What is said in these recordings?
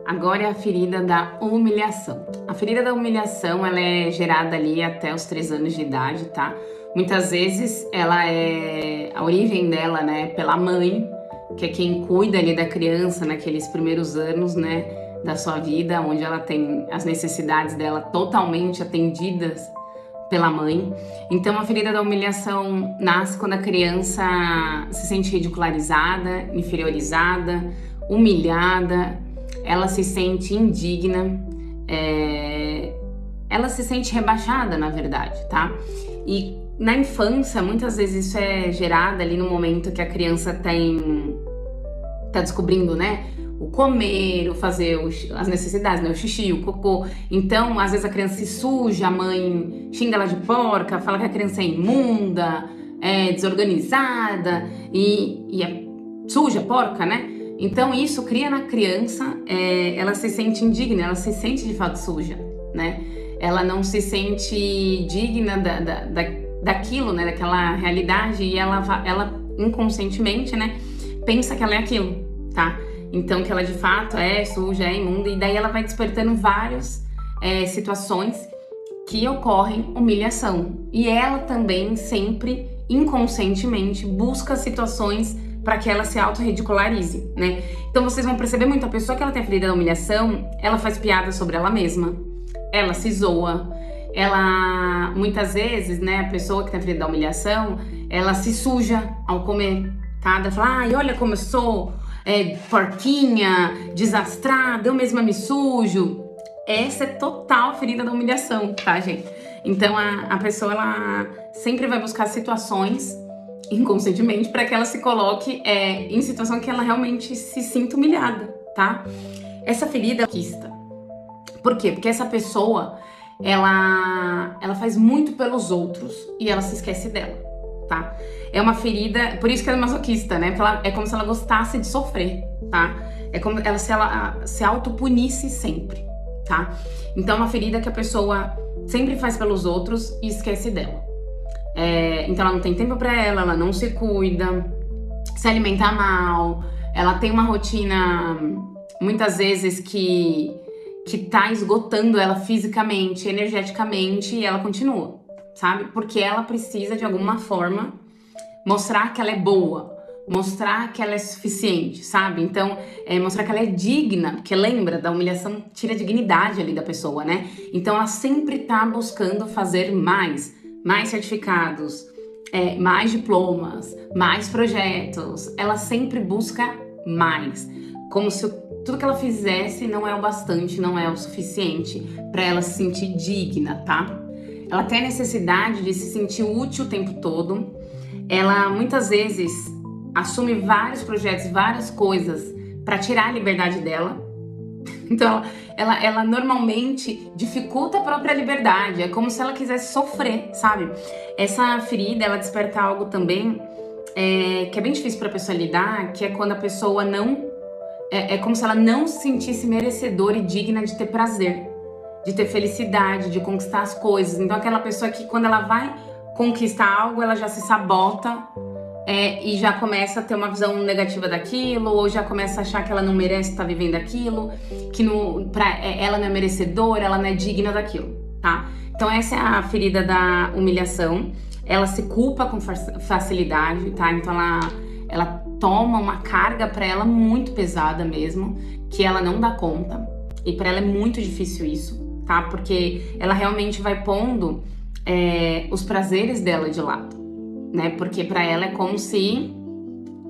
Agora é a ferida da humilhação. A ferida da humilhação, ela é gerada ali até os 3 anos de idade, tá? Muitas vezes a origem dela, né, pela mãe, que é quem cuida ali da criança naqueles primeiros anos, né, da sua vida, onde ela tem as necessidades dela totalmente atendidas pela mãe. Então a ferida da humilhação nasce quando a criança se sente ridicularizada, inferiorizada, humilhada, ela se sente indigna, ela se sente rebaixada, na verdade, tá? E na infância, muitas vezes isso é gerado ali no momento que a criança tá descobrindo, né? O comer, o fazer as necessidades, né? O xixi, o cocô. Então, às vezes a criança se suja, a mãe xinga ela de porca, fala que a criança é imunda, é desorganizada e é suja, porca, né? Então, isso cria na criança, ela se sente indigna, ela se sente de fato suja, né? Ela não se sente digna daquilo, né? Daquela realidade, e ela inconscientemente, né? Pensa que ela é aquilo, tá? Então, que ela de fato é suja, é imunda, e daí ela vai despertando várias situações que ocorrem humilhação. E ela também sempre, inconscientemente, busca situações para que ela se auto-ridicularize, né? Então, vocês vão perceber muito, a pessoa que ela tem a ferida da humilhação, ela faz piada sobre ela mesma, ela se zoa, ela, muitas vezes, né, a pessoa que tem a ferida da humilhação, ela se suja ao comer, tá? Ela fala, ai, olha como eu sou porquinha, desastrada, eu mesma me sujo. Essa é total ferida da humilhação, tá, gente? Então, a pessoa, ela sempre vai buscar situações, inconscientemente, para que ela se coloque em situação que ela realmente se sinta humilhada, tá? Essa ferida é conquista. Por quê? Porque essa pessoa, ela faz muito pelos outros e ela se esquece dela, tá? É uma ferida, por isso que ela é masoquista, né? Porque é como se ela gostasse de sofrer, tá? É como se ela se autopunisse sempre, tá? Então é uma ferida que a pessoa sempre faz pelos outros e esquece dela. Então ela não tem tempo pra ela não se cuida, se alimenta mal, ela tem uma rotina, muitas vezes, que tá esgotando ela fisicamente, energeticamente, e ela continua, sabe? Porque ela precisa, de alguma forma, mostrar que ela é boa, mostrar que ela é suficiente, sabe? Então, mostrar que ela é digna, porque lembra, da humilhação tira a dignidade ali da pessoa, né? Então, ela sempre tá buscando fazer mais certificados, mais diplomas, mais projetos. Ela sempre busca mais, como se tudo que ela fizesse não é o bastante, não é o suficiente para ela se sentir digna, tá? Ela tem a necessidade de se sentir útil o tempo todo. Ela muitas vezes assume vários projetos, várias coisas para tirar a liberdade dela. Então ela normalmente dificulta a própria liberdade. É como se ela quisesse sofrer, sabe? Essa ferida, ela desperta algo também que é bem difícil para a pessoa lidar, que é quando a pessoa não... É como se ela não se sentisse merecedora e digna de ter prazer, de ter felicidade, de conquistar as coisas. Então aquela pessoa que, quando ela vai conquistar algo, ela já se sabota e já começa a ter uma visão negativa daquilo, ou já começa a achar que ela não merece estar vivendo aquilo, que ela não é merecedora, ela não é digna daquilo, tá? Então essa é a ferida da humilhação. Ela se culpa com facilidade, tá? Então ela toma uma carga para ela muito pesada mesmo, que ela não dá conta, e para ela é muito difícil isso, tá? Porque ela realmente vai pondo os prazeres dela de lado, né? Porque para ela é como se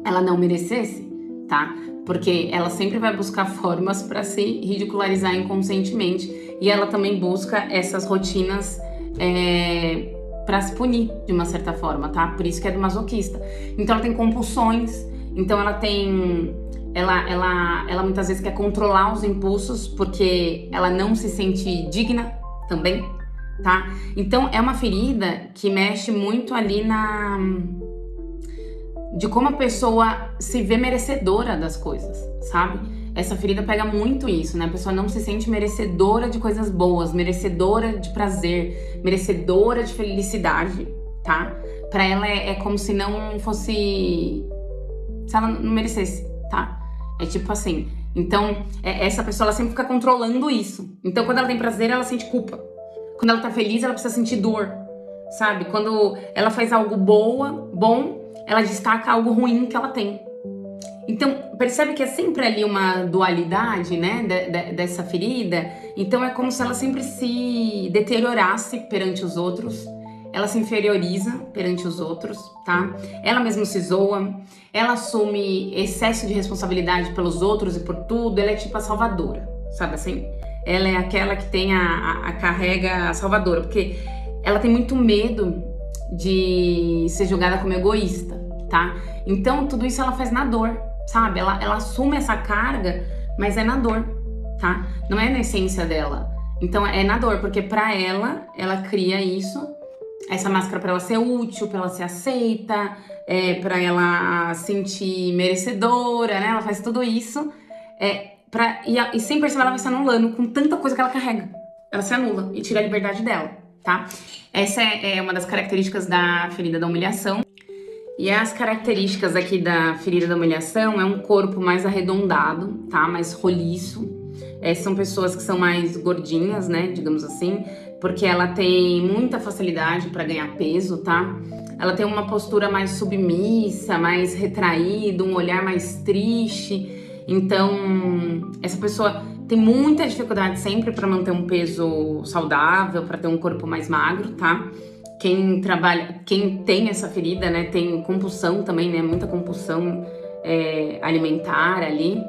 ela não merecesse, tá? Porque ela sempre vai buscar formas para se ridicularizar inconscientemente, e ela também busca essas rotinas para se punir de uma certa forma, tá? Por isso que é do masoquista. Então ela tem compulsões, então ela muitas vezes quer controlar os impulsos porque ela não se sente digna também, tá? Então é uma ferida que mexe muito ali de como a pessoa se vê merecedora das coisas, sabe? Essa ferida pega muito isso, né? A pessoa não se sente merecedora de coisas boas, merecedora de prazer, merecedora de felicidade, tá? Pra ela é como se não fosse... se ela não merecesse, tá? É tipo assim, Então, essa pessoa, ela sempre fica controlando isso. Então, quando ela tem prazer, ela sente culpa. Quando ela tá feliz, ela precisa sentir dor, sabe? Quando ela faz algo bom, ela destaca algo ruim que ela tem. Então, percebe que é sempre ali uma dualidade, né, dessa ferida. Então, é como se ela sempre se deteriorasse perante os outros. Ela se inferioriza perante os outros, tá? Ela mesma se zoa. Ela assume excesso de responsabilidade pelos outros e por tudo. Ela é tipo a salvadora, sabe assim? Ela é aquela que tem a carrega salvadora. Porque ela tem muito medo de ser julgada como egoísta, tá? Então, tudo isso ela faz na dor. Sabe? Ela assume essa carga, mas é na dor, tá? Não é na essência dela. Então é na dor, porque pra ela cria isso, essa máscara pra ela ser útil, pra ela ser aceita, pra ela sentir merecedora, né? Ela faz tudo isso, e sem perceber ela vai se anulando com tanta coisa que ela carrega. Ela se anula e tira a liberdade dela, tá? Essa é uma das características da ferida da humilhação. E as características aqui da ferida da humilhação é um corpo mais arredondado, tá? Mais roliço. São pessoas que são mais gordinhas, né? Digamos assim, porque ela tem muita facilidade para ganhar peso, tá? Ela tem uma postura mais submissa, mais retraída, um olhar mais triste. Então, essa pessoa tem muita dificuldade sempre para manter um peso saudável, para ter um corpo mais magro, tá? Quem tem essa ferida, né, tem compulsão também, né, muita compulsão alimentar ali.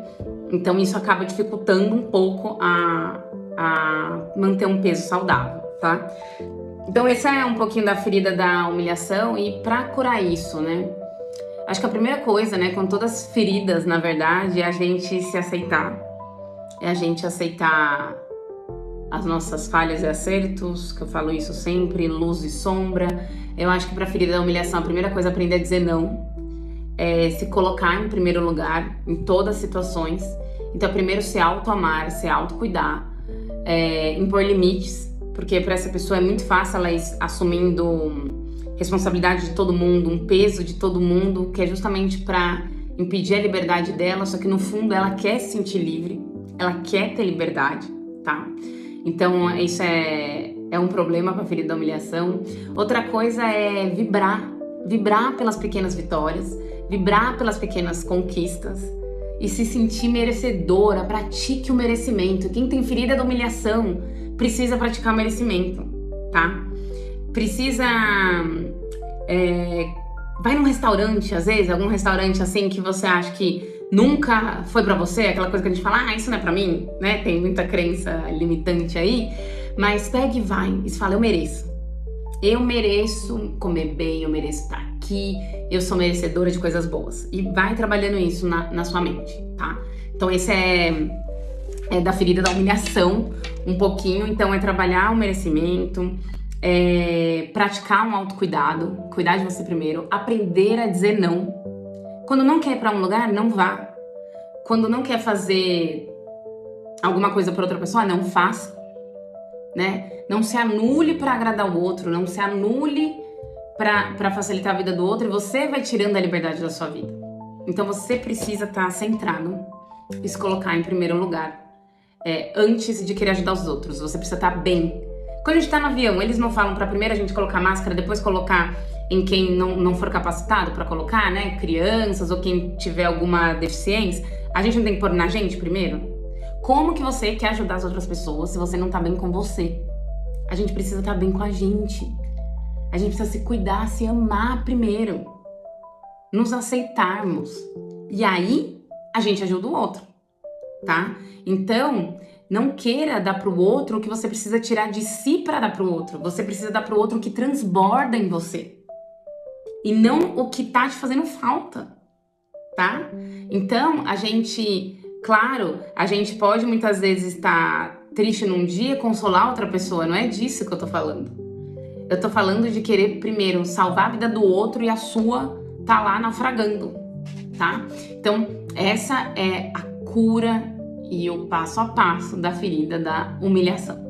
Então isso acaba dificultando um pouco a manter um peso saudável, tá? Então esse é um pouquinho da ferida da humilhação. E pra curar isso, né, acho que a primeira coisa, né, com todas as feridas, na verdade, é a gente se aceitar. É a gente aceitar as nossas falhas e acertos, que eu falo isso sempre, luz e sombra. Eu acho que pra ferida da humilhação, a primeira coisa é aprender a dizer não. Se colocar em primeiro lugar em todas as situações. Então, primeiro se auto-amar, se auto-cuidar, impor limites, porque para essa pessoa é muito fácil ela ir assumindo responsabilidade de todo mundo, um peso de todo mundo, que é justamente para impedir a liberdade dela, só que no fundo ela quer se sentir livre, ela quer ter liberdade, tá? Então, isso é um problema para a ferida da humilhação. Outra coisa é vibrar pelas pequenas vitórias, vibrar pelas pequenas conquistas e se sentir merecedora. Pratique o merecimento. Quem tem ferida da humilhação precisa praticar o merecimento, tá? Precisa... vai num restaurante, às vezes, algum restaurante assim que você acha que nunca foi pra você, aquela coisa que a gente fala, isso não é pra mim, né? Tem muita crença limitante aí, mas pega e vai e fala, eu mereço. Eu mereço comer bem, eu mereço estar aqui, eu sou merecedora de coisas boas. E vai trabalhando isso na sua mente, tá? Então esse é da ferida da humilhação um pouquinho. Então é trabalhar o merecimento, praticar um autocuidado, cuidar de você primeiro, aprender a dizer não. Quando não quer ir pra um lugar, não vá. Quando não quer fazer alguma coisa para outra pessoa, não faça, né? Não se anule para agradar o outro, não se anule para facilitar a vida do outro, e você vai tirando a liberdade da sua vida. Então você precisa estar centrado e se colocar em primeiro lugar antes de querer ajudar os outros. Você precisa estar bem. Quando a gente tá no avião, eles não falam para primeiro a gente colocar máscara, depois colocar em quem não for capacitado para colocar, né? Crianças ou quem tiver alguma deficiência. A gente não tem que pôr na gente primeiro? Como que você quer ajudar as outras pessoas se você não tá bem com você? A gente precisa estar bem com a gente. A gente precisa se cuidar, se amar primeiro. Nos aceitarmos. E aí, a gente ajuda o outro, tá? Então, não queira dar pro outro o que você precisa tirar de si para dar pro outro. Você precisa dar pro outro o que transborda em você. E não o que tá te fazendo falta, tá? Então, claro, a gente pode muitas vezes estar triste num dia, consolar outra pessoa. Não é disso que eu tô falando. Eu tô falando de querer primeiro salvar a vida do outro e a sua tá lá naufragando, tá? Então, essa é a cura e o passo a passo da ferida da humilhação.